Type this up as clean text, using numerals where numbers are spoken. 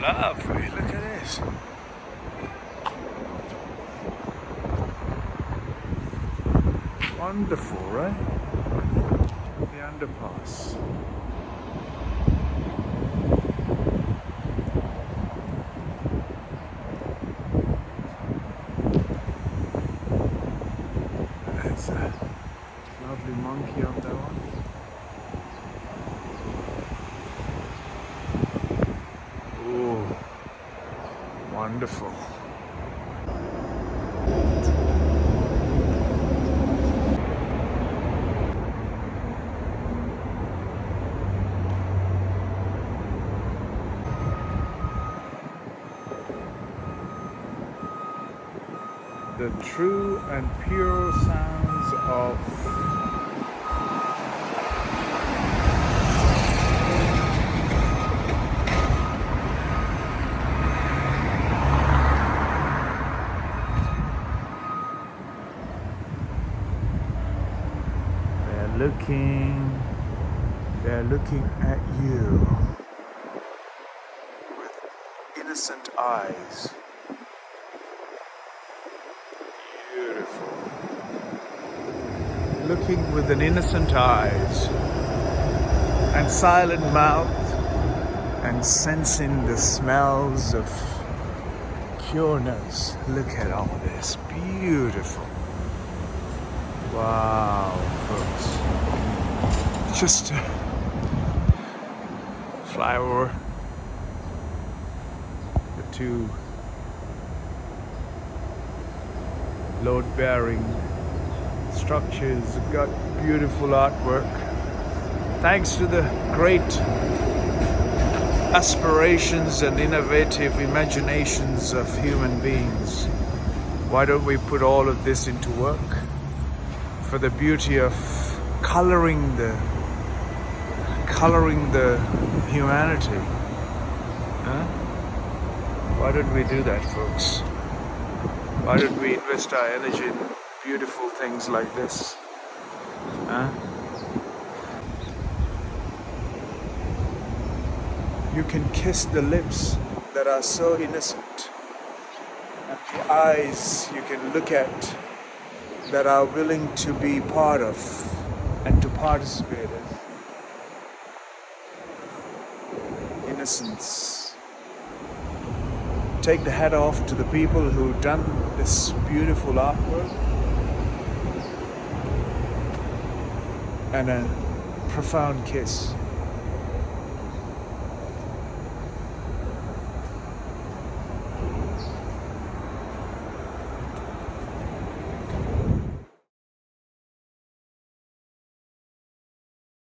Lovely, look at this. Wonderful, right? The underpass. There's a lovely monkey on that one. Oh, wonderful. The true and pure sounds of they're looking at you with innocent eyes. Beautiful. Looking with an innocent eyes and silent mouth and sensing the smells of pureness. Look at all this. Beautiful. Wow, folks. Just fly over the two load-bearing structures. Got beautiful artwork. Thanks to the great aspirations and innovative imaginations of human beings, why don't we put all of this into work for the beauty of coloring the humanity? Huh? Why don't we do that, folks? Why don't we invest our energy in beautiful things like this? Huh? You can kiss the lips that are so innocent, and the eyes you can look at that are willing to be part of and to participate in. Innocence. Take the hat off to the people who've done this beautiful artwork, and a profound kiss.